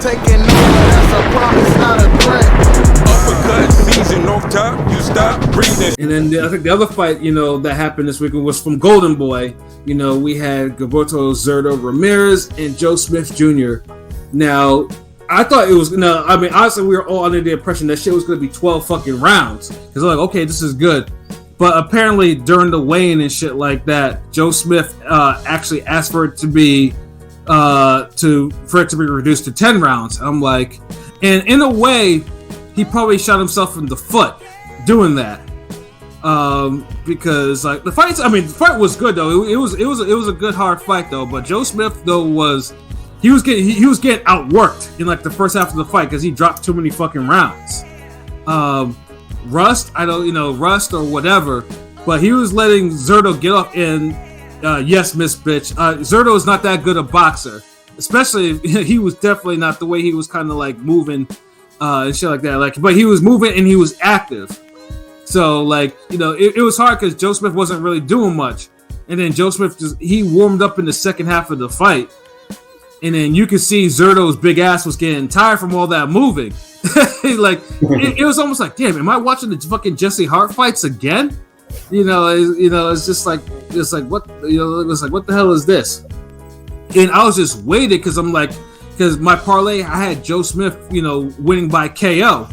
taking over, that's a promise, not a threat. Uppercut season off top, you stop breathing. And then I think the other fight, that happened this week was from Golden Boy. We had Gilberto Zurdo Ramirez and Joe Smith Jr. Now, I thought it was, honestly, we were all under the impression that shit was going to be 12 fucking rounds. Because I'm like, okay, this is good. But apparently, during the weigh-in and shit like that, Joe Smith actually asked for it to be reduced to 10 rounds. I'm like, and in a way, he probably shot himself in the foot doing that. Because like the fight was good though. It was a good hard fight though. But Joe Smith though was getting outworked in like the first half of the fight because he dropped too many fucking rounds. Rust or whatever, but he was letting Zurdo get up and yes, Miss Bitch. Zurdo is not that good a boxer, especially he was definitely not the way he was kind of like moving and shit like that. Like, but he was moving and he was active. So like it was hard because Joe Smith wasn't really doing much, and then Joe Smith he warmed up in the second half of the fight, and then you could see Zurdo's big ass was getting tired from all that moving. Like it was almost like, damn, am I watching the fucking Jesse Hart fights again? It's just like what it was like, what the hell is this? And I was just waiting because my parlay I had Joe Smith, winning by KO,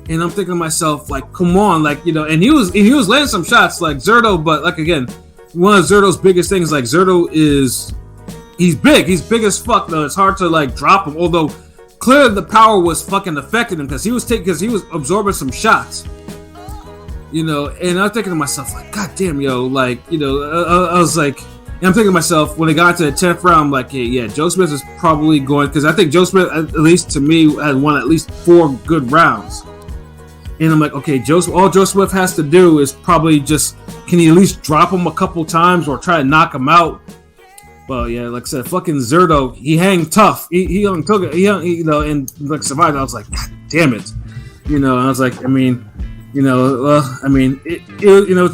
and I'm thinking to myself like, come on, like and he was landing some shots like Zurdo, but like again, one of Zurdo's biggest things, like Zurdo he's big as fuck though. It's hard to like drop him, although clearly the power was fucking affecting him because he was absorbing some shots, and I'm thinking to myself like, god damn, like I was like, and I'm thinking to myself when it got to the 10th round, I'm like, yeah, Joe Smith is probably going, because I think Joe Smith, at least to me, had won at least 4 good rounds, and I'm like, okay, all Joe Smith has to do is probably just, can he at least drop him a couple times or try to knock him out? Well, yeah, like I said, fucking Zurdo, he hang tough. He took it, and like survived. I was like, god damn it, and I was like, it's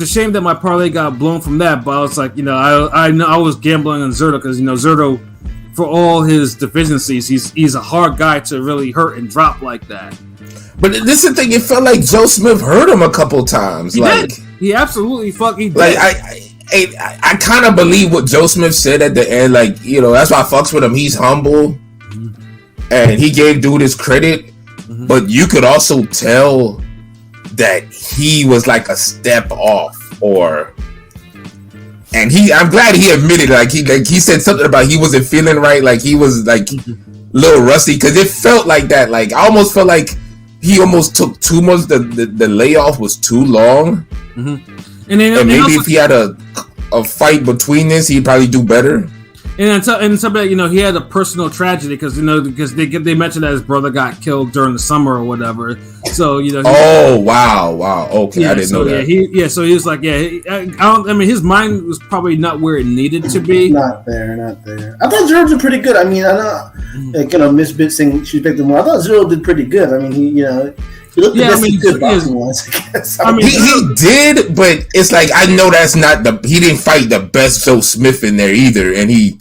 a shame that my parlay got blown from that. But I was like, I was gambling on Zurdo because Zurdo, for all his deficiencies, he's a hard guy to really hurt and drop like that. But this is the thing; it felt like Joe Smith hurt him a couple times. He did. He absolutely fucking did. Like I kind of believe what Joe Smith said at the end. Like, that's why I fucks with him. He's humble, and he gave dude his credit. But you could also tell that he was like a step off, and I'm glad he admitted. Like he said something about he wasn't feeling right. Like he was like a little rusty because it felt like that. Like I almost felt like he almost took too much. The layoff was too long. And maybe also, if he had a fight between this, he'd probably do better. And somebody, he had a personal tragedy because they mentioned that his brother got killed during the summer or whatever. So Wow. Okay, I didn't know that. So he was like, his mind was probably not where it needed to be. Not there. I thought Zero did pretty good. I mean, I know, Miss Bit saying she picked him more. I thought Zero did pretty good. I mean, he looked the best he could boxing wise, I guess. He did, but it's like, I know that's not he didn't fight the best Joe Smith in there either, and he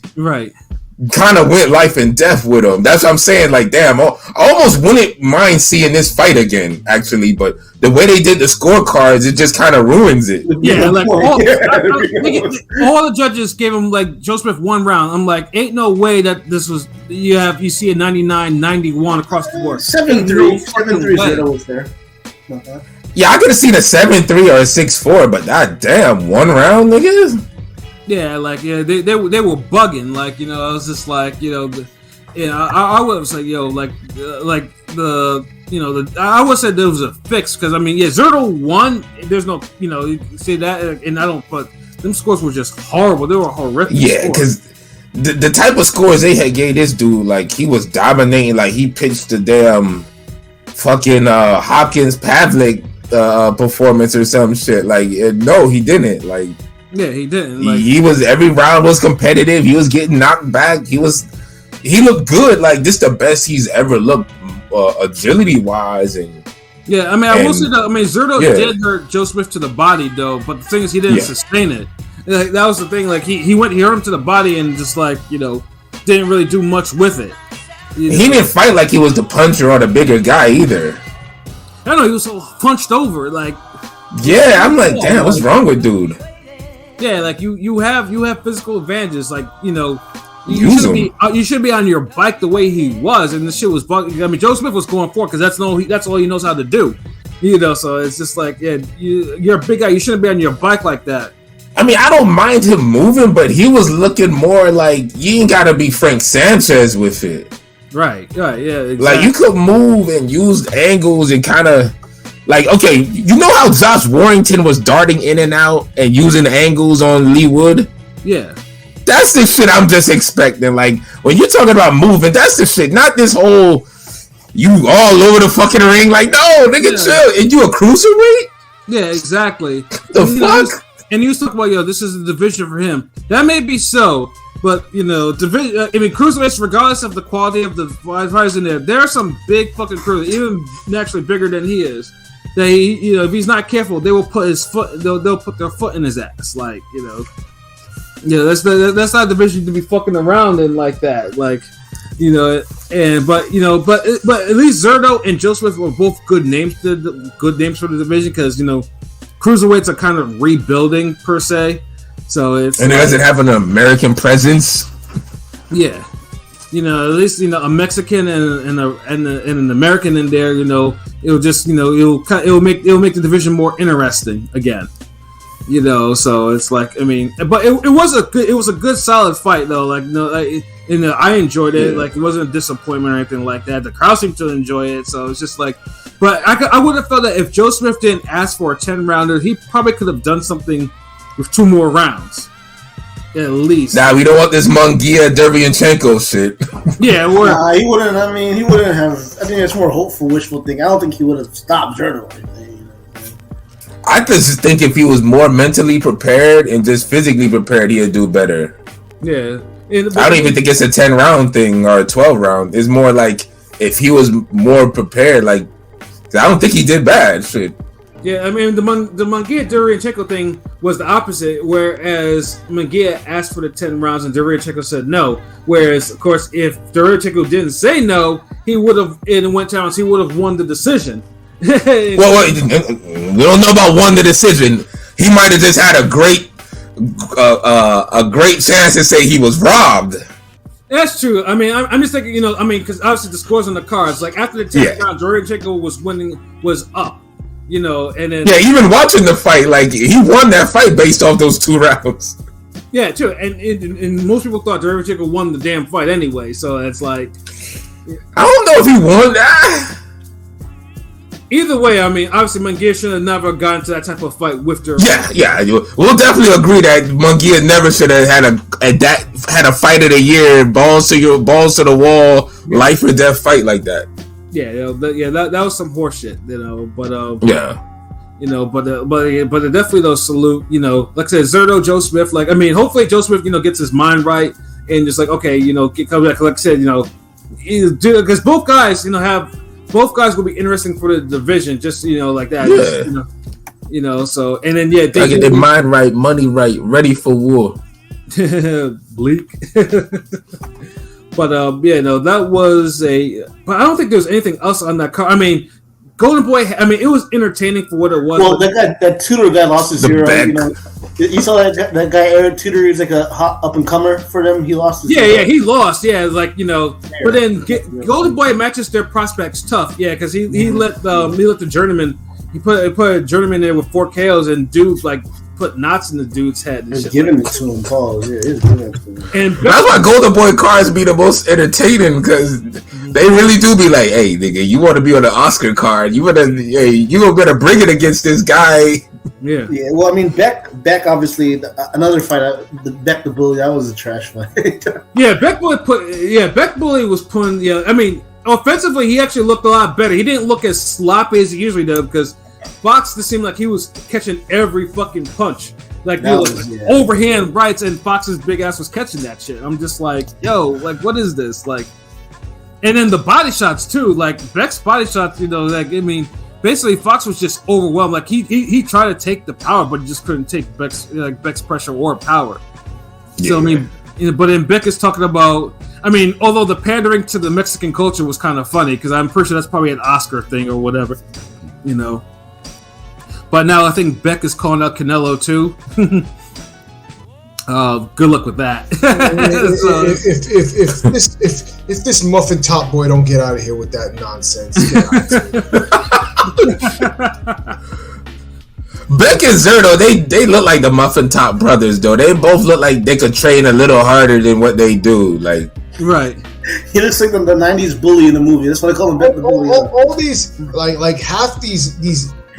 kind of went life and death with him. That's what I'm saying. Like, damn, I almost wouldn't mind seeing this fight again, actually, but the way they did the scorecards, it just kind of ruins it. Yeah, like all the judges gave him like Joe Smith 1 round. I'm like, ain't no way that this was you see a 99-91 across the board. 7-3 Zero was there. Yeah, I could have seen a 7-3 or a 6-4, but god damn, 1 round, niggas. Yeah, like they were bugging. Like I was just like I was like I would say there was a fix because Zurdo won. There's no say that, and I don't. But them scores were just horrible. They were horrific. Yeah, because the type of scores they had gave this dude, like he was dominating. Like he pitched the damn fucking Hopkins Pavlik performance or some shit. Like no, he didn't. Like. Yeah, he didn't. Like, he was, every round was competitive. He was getting knocked back. He looked good. Like this, the best he's ever looked, agility wise, and yeah. I will say that. Zurdo did hurt Joe Smith to the body though, but the thing is, he didn't sustain it. Like, that was the thing. Like he hurt him to the body and just like didn't really do much with it. He didn't fight like he was the puncher or the bigger guy either. I know he was so punched over, like. Yeah, I'm like, damn, what's wrong with dude? Yeah, like you have physical advantages, like you should be on your bike the way he was, and the shit was bugging. I mean, Joe Smith was going for it because that's all he knows how to do. So it's just like, yeah, you're a big guy. You shouldn't be on your bike like that. I mean, I don't mind him moving, but he was looking more like you ain't gotta be Frank Sanchez with it. Right, yeah. Exactly. Like you could move and use angles and kind of like, okay, you know how Josh Warrington was darting in and out and using angles on Lee Wood? Yeah. That's the shit I'm just expecting. Like, when you're talking about moving, that's the shit. Not this whole, you all over the fucking ring. Like, no, nigga, chill. And you a cruiserweight? Yeah, exactly. The fuck? And you was talking about, this is a division for him. That may be so, but, division. I mean, cruiserweights, regardless of the quality of the fighters in there are some big fucking cruisers, even naturally bigger than he is. They, if he's not careful, they will put his foot. They'll put their foot in his ass, like, that's not a division to be fucking around in like that, like, but at least Zurdo and Joe Smith were both good names for the division because cruiserweights are kind of rebuilding per se, so it's and does it have an American presence? Yeah. At least a Mexican and an American in there. It'll just it'll make the division more interesting again. So it's like, I mean, but it was a good solid fight though. Like I enjoyed it. Like it wasn't a disappointment or anything like that. The crowd seemed to enjoy it. So it's just like, but I would have felt that if Joe Smith didn't ask for a 10-rounder, he probably could have done something with 2 more rounds. At least. Nah, we don't want this Munguia Derevyanchenko shit. Yeah, he wouldn't. I mean, he wouldn't have. I think it's more hopeful, wishful thinking. I don't think he would have stopped Zurdo or anything. I just think if he was more mentally prepared and just physically prepared, he'd do better. Yeah. I don't even think it's a 10-round thing or a 12-round. It's more like if he was more prepared. Like, I don't think he did bad. Shit. Yeah, I mean, the Munguia Derevyanchenko thing was the opposite, whereas Munguia asked for the 10 rounds and Derevyanchenko said no. Whereas, of course, if Derevyanchenko didn't say no, he would have, in went rounds, he would have won the decision. Well, we don't know about won the decision. He might have just had a great chance to say he was robbed. That's true. I mean, I'm just thinking, because obviously the scores on the cards, like after the 10th round, Derevyanchenko was up. And then even watching the fight, like he won that fight based off those 2 rounds. Yeah, true. And most people thought Derevyanchenko won the damn fight anyway. So it's like, I don't know if he won that. Either way, I mean, obviously Munguia should have never gotten to that type of fight with Derevyanchenko. Yeah, we'll definitely agree that Munguia never should have had a fight of the year, balls to the wall, life or death fight like that. Yeah, that was some horseshit, but but definitely those salute, like I said, Zurdo, Joe Smith, like, I mean, hopefully Joe Smith, gets his mind right and just like, okay, come back, like I said, because both guys will be interesting for the division, just, like that, so, and then, they get their mind right, money right, ready for war. Bleak. But that was but I don't think there was anything else on that card. I mean, Golden Boy. I mean, it was entertaining for what it was. Well, that Tudor guy lost his hero. You saw that guy Eric Tudor. He's like a hot up and comer for them. He lost his hero. Yeah, he lost. Yeah, like But then Golden Boy matches their prospects tough. Yeah, because he let the journeyman. He put a journeyman there with 4 KOs and dudes like put knots in the dude's head. And shit giving it to him, Paul. Yeah, he's giving it to him. And that's why Golden Boy cards be the most entertaining because they really do be like, "Hey, nigga, you want to be on the Oscar card? You better bring it against this guy." Yeah. Yeah. Well, I mean, Beck obviously another fight. The Beck the Bully, that was a trash fight. Beck Bully was putting. Yeah, I mean, offensively, he actually looked a lot better. He didn't look as sloppy as he usually does because Fox just seemed like he was catching every fucking punch. Like, overhand rights, and Fox's big ass was catching that shit. I'm just like, yo, like, what is this? Like, and then the body shots too. Like Beck's body shots, like, I mean, basically Fox was just overwhelmed. Like he tried to take the power, but he just couldn't take Beck's pressure or power. Yeah. So I mean, but then Beck is talking about. I mean, although the pandering to the Mexican culture was kind of funny because I'm pretty sure that's probably an Oscar thing or whatever, you know. But now I think Beck is calling out Canelo too. Good luck with that. If this muffin top boy don't get out of here with that nonsense. Beck and Zurdo, they look like the Muffin Top brothers, though. They both look like they could train a little harder than what they do. Like, right. He looks like the 90s bully in the movie. That's what I call him, Beck the bully. All these, like half these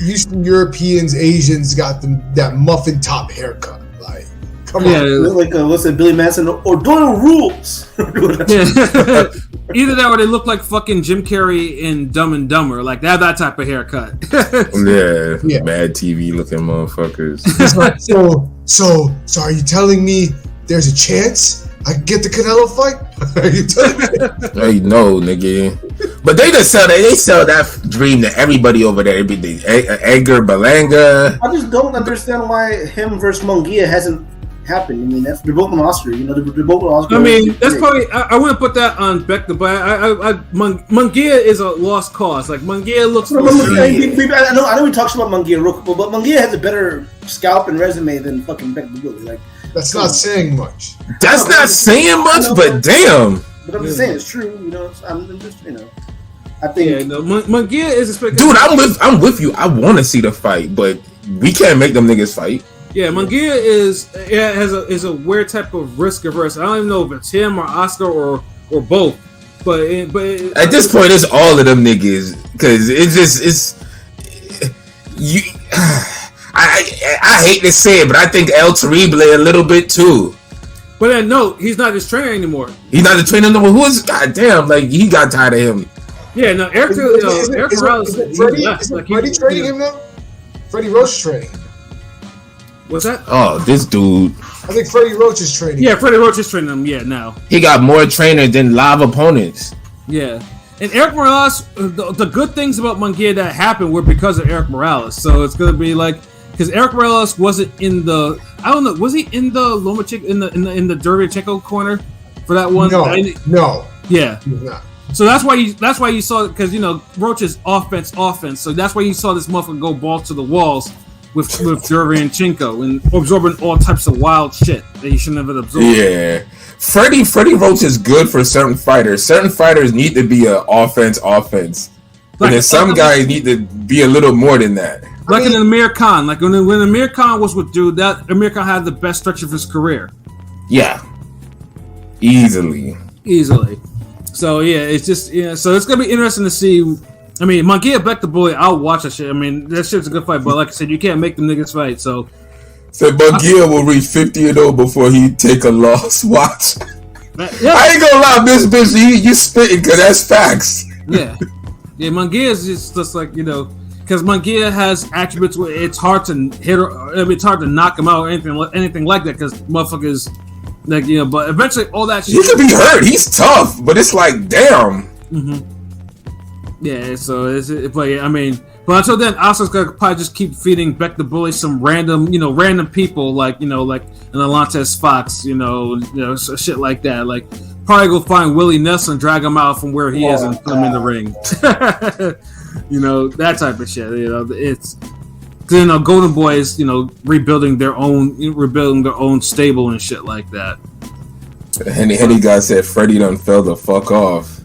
Eastern Europeans, Asians got that muffin top haircut. Like, come on. Like, what's it, Billy Madison? Or Doyle Rules. Yeah. Either that or they look like fucking Jim Carrey in Dumb and Dumber. Like, they have that type of haircut. yeah, Mad TV looking motherfuckers. It's like, so are you telling me there's a chance I can get the Canelo fight? Are you telling me? Hey, no, nigga. But they just sell that dream to everybody over there. Everything. Edgar Berlanga. I just don't understand why him versus Munguia hasn't happened. I mean, they're both an Oscar. You know, they're both an Oscar. I mean, that's probably. I wouldn't put that on Beck, but Munguia is a lost cause. Like, Munguia looks. I know we talked about Munguia real quick, but Munguia has a better scalp and resume than fucking Beck the Bully. Like, that's not saying much. That's not saying much, but damn. But I'm just saying it's true. You know, I'm just, you know. I think. Yeah, no, Munguia is a dude. I'm with you. I want to see the fight, but we can't make them niggas fight. Yeah, Munguia is a weird type of risk averse. I don't even know if it's him or Oscar or both. But at this point, it's all of them niggas because it's you. I hate to say it, but I think El Terrible a little bit too. But then no, he's not his trainer anymore. He's not the trainer anymore. Who is? Goddamn, like he got tired of him. Yeah, no, Eric Morales. Is Freddy training him now? Freddy Roach training. What's that? Oh, this dude. I think Freddy Roach is training. Yeah, Freddy Roach is training him. Yeah, now he got more trainers than live opponents. Yeah, and Eric Morales. The good things about Munguia that happened were because of Eric Morales. So it's gonna be like because Eric Morales wasn't in the. I don't know. Was he in the Lomachenko in the Derevyanchenko corner for that one? No. Yeah. He's not. So that's why you saw because you know Roach's offense. So that's why you saw this motherfucker go balls to the walls. With Derevyanchenko and absorbing all types of wild shit that he shouldn't have absorbed. Yeah, Freddy Roach is good for certain fighters. Certain fighters need to be an offense, like, and then some guys need to be a little more than that. Like in Amir Khan, like when Amir Khan was with Dude, that Amir Khan had the best stretch of his career. Yeah, easily. So yeah, it's just So it's gonna be interesting to see. I mean, Munguia Beck the Bully, I'll watch that shit. I mean, that shit's a good fight, but like I said, you can't make them niggas fight. So Munguia will reach 50-0 before he take a loss. Watch. Yeah. I ain't gonna lie, bitch. You spitting because that's facts. Yeah. Munguia is just like because Munguia has attributes where it's hard to hit or it's hard to knock him out or anything like that because motherfuckers like But eventually, all that shit. He could be hurt. He's tough, but it's like damn. Mm-hmm. Yeah, so but until then, Oscar's gonna probably just keep feeding Beck the Bully some random people like an Alontes Fox, so shit like that. Like probably go find Willie Nelson, drag him out from where he is, and put him in the ring. That type of shit. It's Golden Boys, rebuilding their own stable and shit like that. Henny guy said Freddie done fell the fuck off.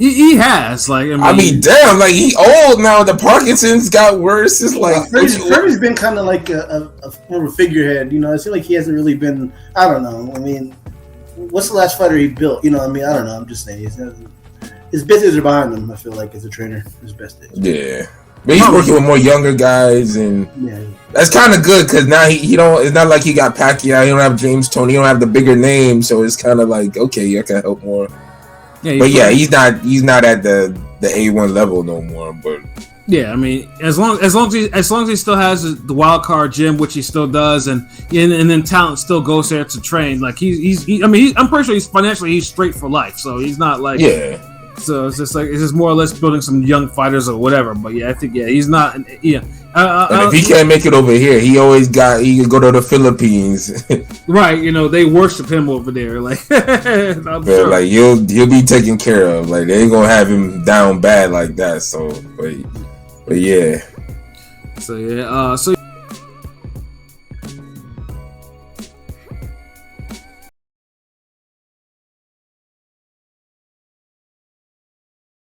He has, damn, like he old now. The Parkinson's got worse. It's like Freddy's been kind of like more of a figurehead. It seems like he hasn't really been. I don't know. I mean, what's the last fighter he built? I don't know. I'm just saying his best days are behind him. I feel like as a trainer, his best days. Yeah, but he's working with more younger guys, and that's kind of good because now he don't. It's not like he got Pacquiao. He don't have James Toney. He don't have the bigger name, so it's kind of like okay, I can help more. Yeah, he's not at the A1 level no more. But yeah, I mean, as long as he still has the wild card gym, which he still does, and then talent still goes there to train. Like I'm pretty sure he's financially straight for life. So he's not like So it's just more or less building some young fighters or whatever. But yeah, I think he's not. Yeah, and if he can't make it over here, he can go to the Philippines. Right, they worship him over there. Like, I'm sure. Like he'll be taken care of. Like they ain't gonna have him down bad like that. So, but yeah. So yeah. So